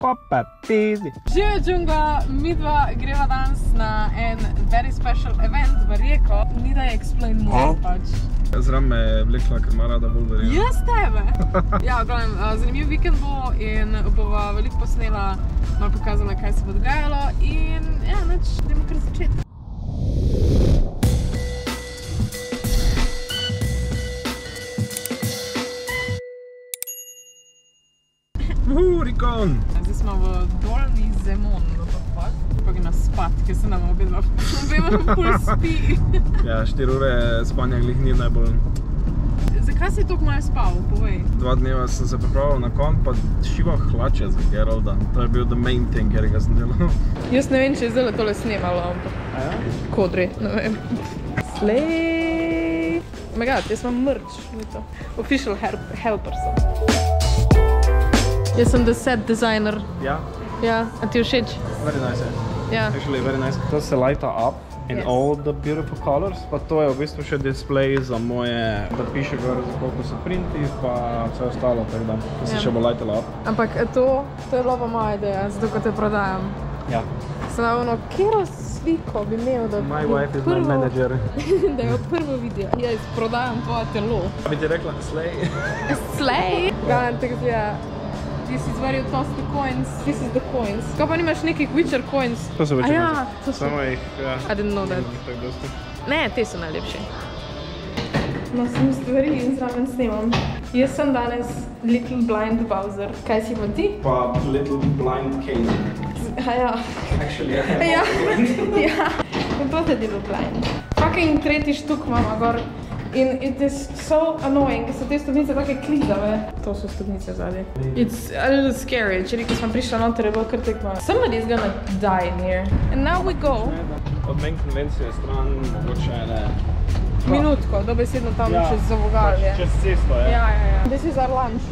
Papa, pizdi. Živijo Joonglaa, mi dva greva danes na en very special event v Rijeko. Nida je explain more pač. Zraven me je vlekla, ker ima rada bolj verjetno. Jaz tebe! Ja, gledam, zanimiv vikend bo in bova veliko posnela, malo pokazala, kaj se bo dogajalo in ja, nič, idemo kar začeti. Rikon! Zdaj smo v dolni Zemon, pa gremo spat, ker se nam obema ful spi. Ja, 4 ure spanja glih ni najbolj. Zakaj si toliko malo spal, povej? 2 dneva sem se pripravil na konj, pa šival hlače za Geralda. To je bil the main thing, ker ga sem delal. Jaz ne vem, če je zdaj tole snemalo, ampak kodri, ne vem. Slej! Oh my god, jaz imam merch, ni to. Official helper sem. Jaz sem the set designer. Ja? Ja, a ti všeč? Very nice, ja. Actually, very nice. To se lighta up in all the beautiful colors, pa to je v bistvu še display za moje, da piše gor, za koliko so printi, pa vse ostalo, tako da, to se še bo lightala up. Ampak to je bila pa moja ideja, zato ko te prodajam. Ja. Sem ono, kjero sliko bi imel, da My wife is my manager. Da jo prvo vidijo. Jaz prodajam tvoje telo. Bi ti rekla slay? Slay? Gledam, tako zgleda. This is where you toss the coins. This is the coins. Kaj pa nimaš nekih Witcher coins? To so Witcher coins. Ja, to so. Samo jih, ja. I didn't know that. Ne, te so najljubši. No, sem stvari in zraven snemam. Jaz sem danes Little Blind Bowser. Kaj si pa ti? Pa Little Blind Kane. Ja. Actually, ja. Ja. Both are Little Blind. Fucking tretji štuk imamo gor. In it is so annoying, ker so te stopnice take klizave. To so stopnice zadaj. It's a little scary. Včeraj, ko smo prišli noter, je bilo kar tekmo. Somebody is gonna die in here. And now we go. Od main konvencije stran, mogoče ne. Minutko, dobesedno tam čez zavogalje. Čez cesto, ja. Ja. This is our lunch.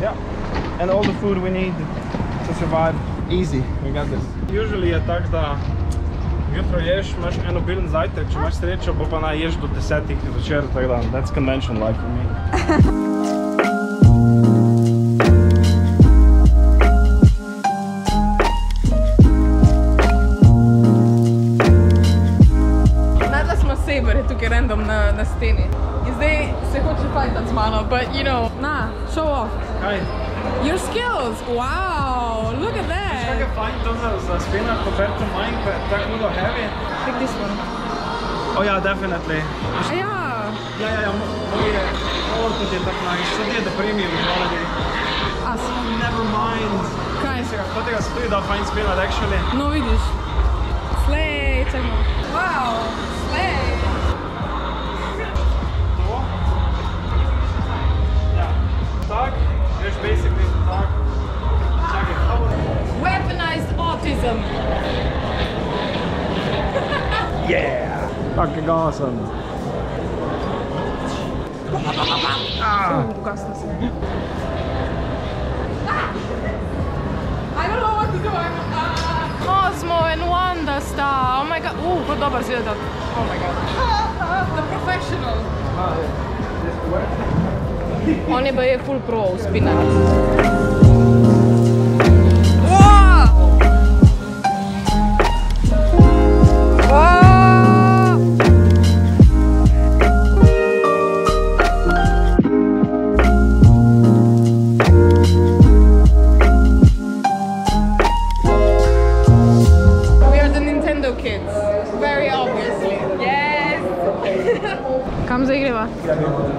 Yeah. And all the food we need to survive. Easy. We got this. Usually je tak, da jutro ješ, imaš en obilen zajtrk, če imaš srečo, bo pa naj ješ do 10 zvečer, tako da, that's convention life for me. Našla smo Saber, je tukaj random na steni. In zdaj se hoče fajtati z mano, but you know, na, show off. Kaj? Your skills, wow, look at that. Kaj je fajn to za spinner compared to mine, ko je tako zelo heavy? Take this one. Oh ja, definitely. Ja. Ja, moj je, kot je tako nice, so ti je the premium quality. Never mind. Kaj? Kot tega se tudi da fajn spinner, actually. No, vidiš. Slay, čakaj. Wow, slay. To? Ja, tak. Greš basically tak. Čakaj, weaponized autism. Yeah! Fucking awesome. Ugasno se. I don't know what to do. Cosmo and Wanda sta. Oh my god. Kot dobar si je dat. Oh my god. The professional. On je pa je full pro v spinach. We are the Nintendo kids. Very obviously. Yes! Kam zdaj greva?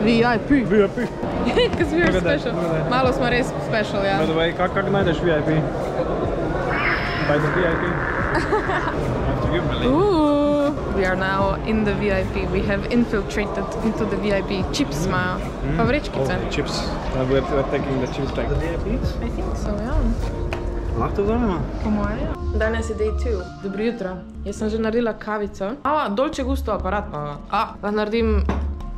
VIP. VIP. Because we are special. Malo smo res special, ja. By the way, kak najdeš VIP? By the VIP? Have to give me a link. We are now in the VIP. We have infiltrated into the VIP. Chips imajo. Pa vrečkice. Oh, chips. We're taking the chips back. The VIPs? I think so, ja. Lahko vzamemo? Po moje, ja. Danes je day 2. Dobro jutro. Jaz sem že naredila kavico. Dolce gusto aparat. Lahko naredim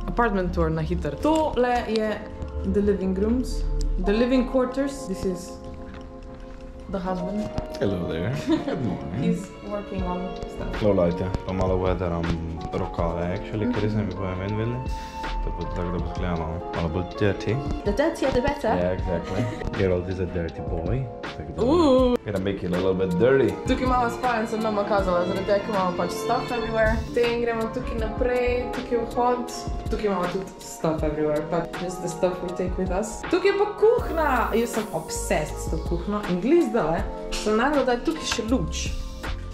apartment tour na hiter. Tole je the living rooms. The living quarters. This is the husband. Hello there. Good morning. He's working on stuff. Low light, ja. Pa malo weatheram rokave, actually, ker sem bi bojem ven videli. Tako da bo izgledalo malo bolj dirty. The dirtier the better. Yeah, exactly. Geralt is a dirty boy. Gotta make it a little bit dirty. Tukaj imamo spalnico, nam bom kazala, zaradi tega, ker imamo pač stuff everywhere. Potem gremo tukaj naprej, tukaj je vhod. Tukaj imamo tudi stuff everywhere, but just the stuff we take with us. Tukaj je pa kuhna! Jaz sem obsessed s to kuhno in glih zdaj sem naredila, da je tukaj še luč.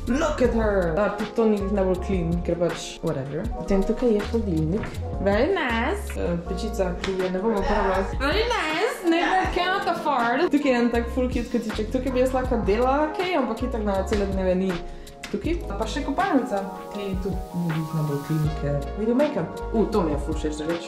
Look at her! To ni najbolj clean, ker pač whatever. Potem tukaj je hladilnik. Very nice! Pečica, ki je ne bomo uporabljali. Very nice! Never cannot afford! Tukaj je en tak full cute kotiček. Tukaj bi jaz lahko delala kaj, ampak itak na cele dneve ni. Tukaj pa še kopalnica. Kaj je tu ni najbolj clean, ker video make-up. To mi je full všeč reč.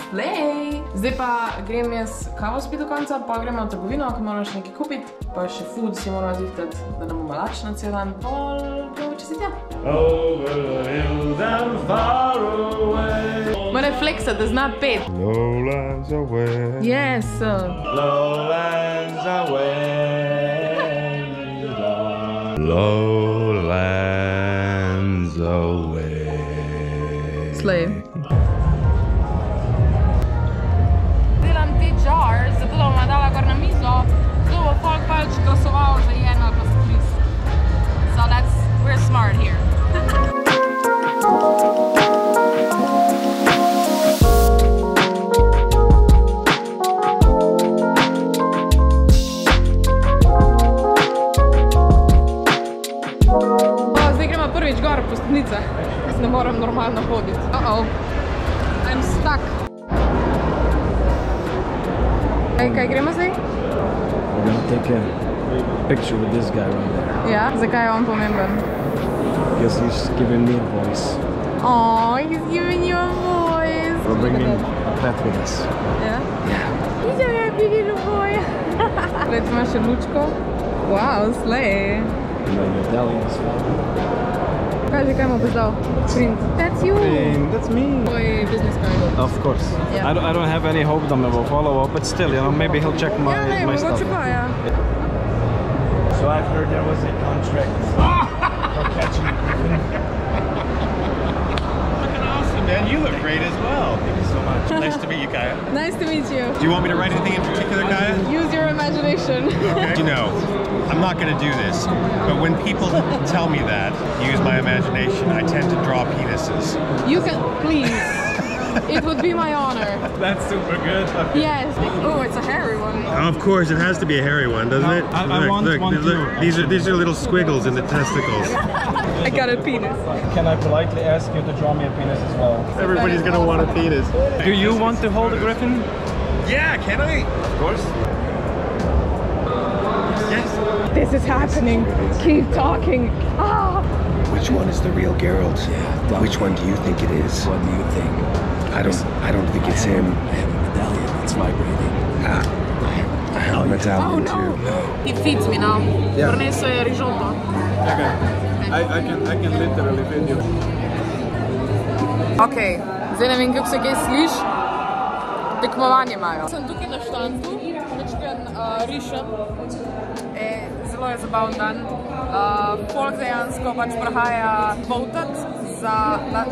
Slay! Zdaj pa grem jaz kavo spiti do konca, pa gremo v trgovino, ko moram še nekaj kupiti, pa še food si moramo zvihtati, da ne bomo lačni cel dan. Pol gremo čez tja. Over the hills and far away. Mora flexa, da zna pet. Lowlands away. Yes! Lowlands away. Lowlands away. Slay. Jar, zato da bomo dala gor na mizo, zato bo folk pač glasoval za jen ali pa za tris. So we're smart here. Zdaj gremo prvič gor po stopnicah. Jaz ne moram normalno hoditi. I'm stuck. Kaj gremo zdaj? We're gonna take a picture with this guy right there. Ja, zakaj je on pomemben? Because he's giving me a voice. Oh, he's giving you a voice. We're bringing a pet with us. Ja? Yeah. He's a happy little boy. Gled, imaš še lučko. Wow, slay. And then medallion as well. Kaži, kaj mu boš dal? Print. That's you. That's me. Tvoj business card. Of course. Yeah. I don't have any hope that he will follow up, but still, you know, maybe he'll check my stuff. Mogoče pa, ja. So I've heard there was a contract for catching a griffin. Fucking awesome, man. You look great as well. Thank you so much. Nice to meet you, Kaya. Nice to meet you. Do you want me to write anything in particular, Kaya? Use your imagination. Okay. You know, I'm not going to do this, but when people tell me that, use my imagination, I tend to draw penises. You can, please. It would be my honor. That's super good. Yes. Oh, it's a hairy one. Of course, it has to be a hairy one, doesn't it? I want one too. These are little squiggles in the testicles. I got a penis. Can I politely ask you to draw me a penis as well? Everybody's going to want a penis. Do you want to hold a griffin? Yeah, can I? Of course. Yes. This is happening. Keep talking. Ah. Which one is the real Geralt? Yeah. Which one do you think it is? What do you think? I don't think it's him. I have a medallion that's vibrating. I have a medallion too. It feeds me now. Yeah. Proneso je risotto. Okay. I can literally feed you. Ok, zdaj ne vem, kako se kaj sliš. Tekmovanje imajo. Sem tukaj na štandu, večkrat rišem. Zelo je zabaven dan. Folk dejansko pač prihaja votat,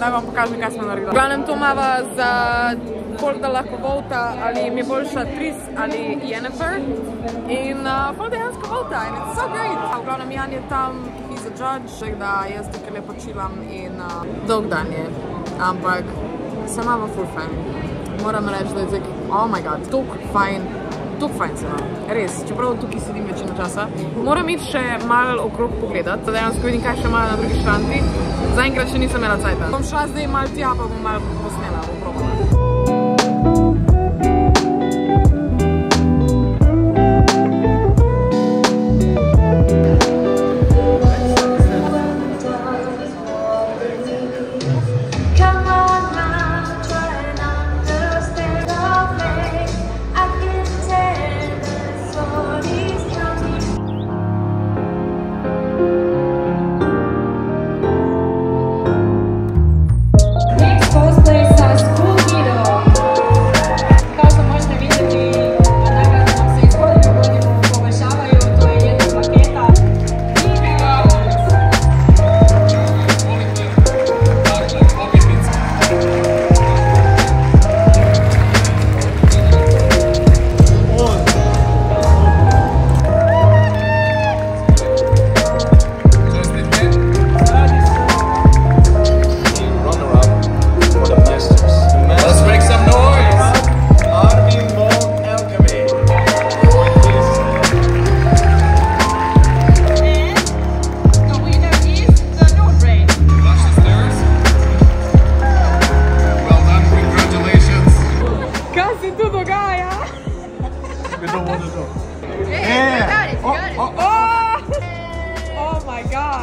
da vam pokažem, kaj smo naredili. V glavnem to imava za folk, da lahko vota, ali mi je boljša Tris ali Jennifer. In folk dejansko vota in it's so great. V glavnem Jan je tam, he's a judge, da jaz tukaj lepo čilam in dolg dan je. Ampak se imamo full fajn. Moram reči, da je zdaj, oh my god, tok fajn se imam. Res, čeprav tukaj sedim večino časa. Moram iti še malo okrog pogledat, da dejansko vidim, kaj še imajo na drugi štanti. Zaenkrat še nisem imela cajta. Bom šla zdaj malo tja, pa bom malo posnela, bom probala. Cosplay sa skupino.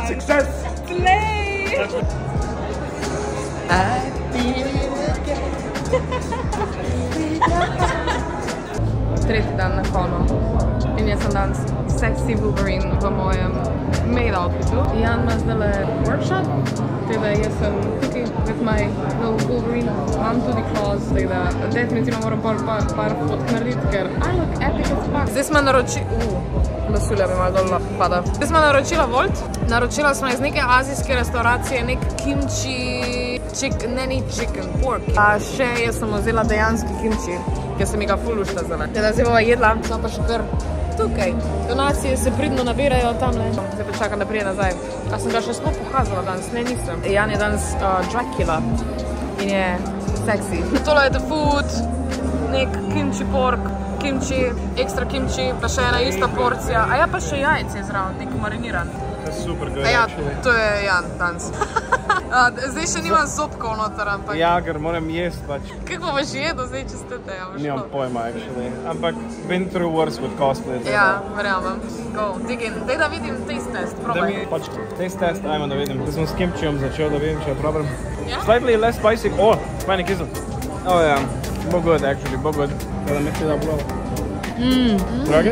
Success! Slay! Tretji dan na konu in jaz sem danes sexy Wolverine v mojem maid outfitu. Jan ima zdajle workshop, tako da jaz sem tukaj with my little Wolverine, imam tudi claws, tako da definitivno moram par fotk narediti, ker I look epic as fuck. Zdaj smo lasulja mi malo dol pada. Zdaj smo naročila Volt, naročila smo iz neke azijske restauracije nek kimchi, ni chicken, pork. A še jaz sem vzela dejanski kimchi, ker sem ga ful lušta zdaj. Zdaj bova jedla, smo pa še kar tukaj. Donacije se pridno nabirajo tamle. Zdaj pa čakam, da prije nazaj. A sem ga še sploh pokazala danes? Ne, nisem. Jan je danes Dracula in je sexy. Tole je the food, nek kimchi pork, kimchi, ekstra kimchi, pa še ena ista porcija. A ja, pa še jajce zraven, nek mariniran. To je super good, ja, actually. to je Jan danes. Zdaj še nimam zobkov noter, ampak... Ja, ker moram jesti pač. Kako boš jedel zdaj, če ste te? Nimam pojma, actually. Ampak been through worse with cosplay. Ja, verjamem. Go, dig in. Daj da vidim taste test, probaj. Pač taste test, ajmo da vidim. Da sem s kimchijem začel, da vidim, če je problem. Ja? Slightly less spicy. Oh, fajn kisel. Oh ja, bo good actually, bo good. Kada mi ti da bilo. Dragi?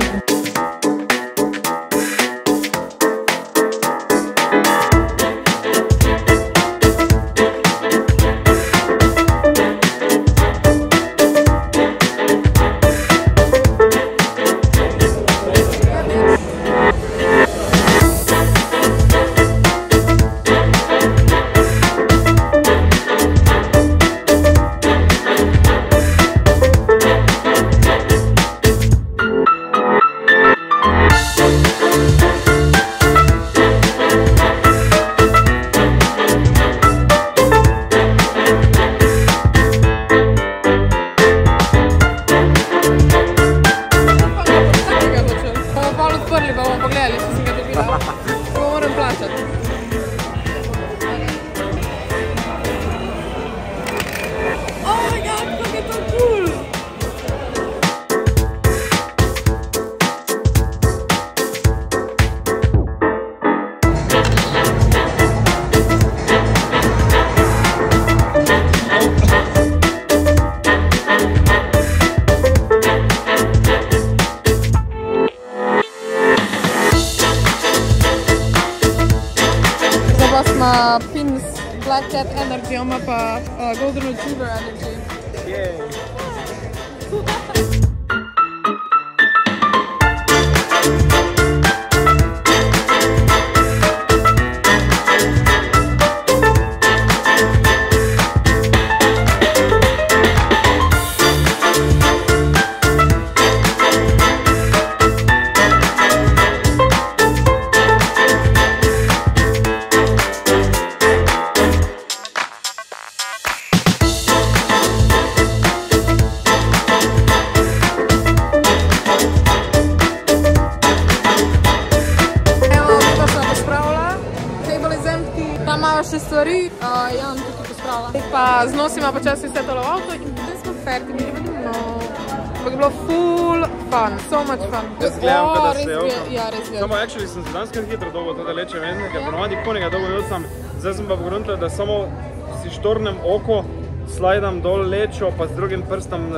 Pins Black Cat Energy, ima pa Golden Retriever Energy. Yay! Še stvari, Jan tukaj pospravila. Pa znosima počasi vse tole v avto in potem smo ferti, mi vidimo. Ampak je bilo full fun, so much fun. Jaz gledam, kada se je okam. Ja, res gledam. Samo actually sem se danes kar hitro dolgo tada leče ven, ker ponovadi konega dolgo jocam. Zdaj sem pa pogruntila, da samo si štornem oko, slajdam dol lečo, pa z drugim prstom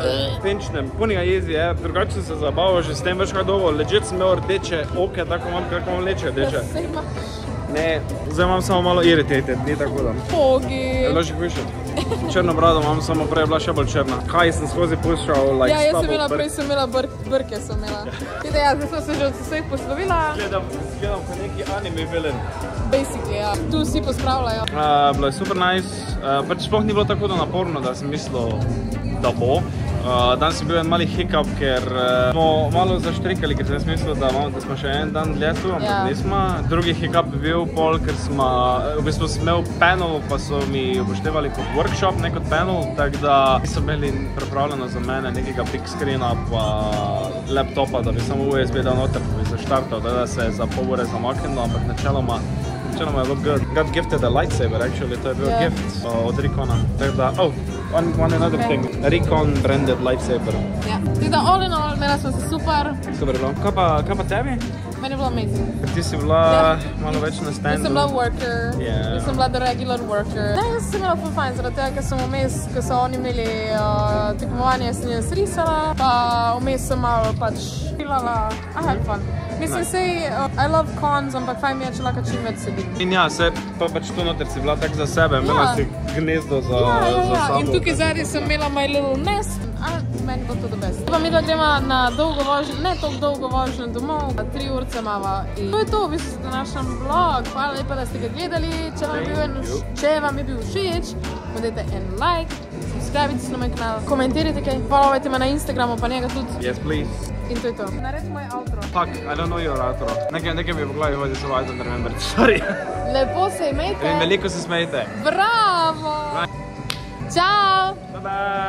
penčnem. Punega jezi je, drugače sem se zabaval že s tem več kaj dolgo. Ležet sem imel rdeče oke, tako imam leče rdeče. Ne, zdaj imam samo malo irritated, ni tako da. Pogi. Je bilo že hujše. Črno brado imam, samo prej je bila še bolj črna. Kaj sem skozi puščal, like ja, jaz sem imela, prej sem imela brke, sem imela. Tide, ja, zdaj sem se že od vseh poslovila. Gledam kot neki anime villain. Basically, ja. Tu vsi pospravljajo. Bilo je super nice. Pač sploh ni bilo tako naporno, da sem mislil, da bo. Danes je bil en mali hiccup, ker smo malo zaštrikali, ker sem mislil, da smo še en dan dlje tu, ampak nismo. Drugi hiccup je bil pol, ker smo, v bistvu sem imel panel, pa so mi upoštevali kot workshop, ne kot panel, tako da niso imeli pripravljeno za mene nekega big screena pa laptopa, da bi samo USB dal noter, da bi zaštartal, da se je za pol ure zamaknilo, ampak načeloma je bilo good. Got gifted a lightsaber, actually, to je bil gift od Rikona. Tako da, one another thing, Rikon branded lightsaber. Ja, tako da all in all, imela smo se super. Super bilo. Kaj pa tebi? Meni je bilo amazing. Ti si bila malo več na standu. Jaz sem bila worker, jaz sem bila the regular worker. Ne, jaz sem imela full fajn, zaradi tega, ker sem vmes, ko so oni imeli tekmovanje, sem jaz risala, pa vmes sem malo pač pilala. I had fun. Mislim, sej, I love cons, ampak fajn mi je, če lahko čim več sedim. In ja, se pa pač tu noter si bila tak za sebe, imela si gnezdo za sabo. In tukaj zadnji sem imela my little nest. Meni bo to the best. Pa mi da gremo na dolgo vožnjo, ne toliko dolgo vožnjo domov, 3 urce imava. In to je to, v bistvu današnjem vlog. Hvala lepa, da ste ga gledali. Če vam je bil všeč, podajte en like, subscribite se na moj kanal, komentirajte kaj, followajte me na Instagramu, pa njega tudi. Yes, please. In to je to. Naredi moj outro. Fuck, I don't know your outro. Nekaj mi je po glavi hodi, so I don't remember. Sorry. Lepo se imejte. In veliko se smejte. Bravo! Ciao! Bye bye!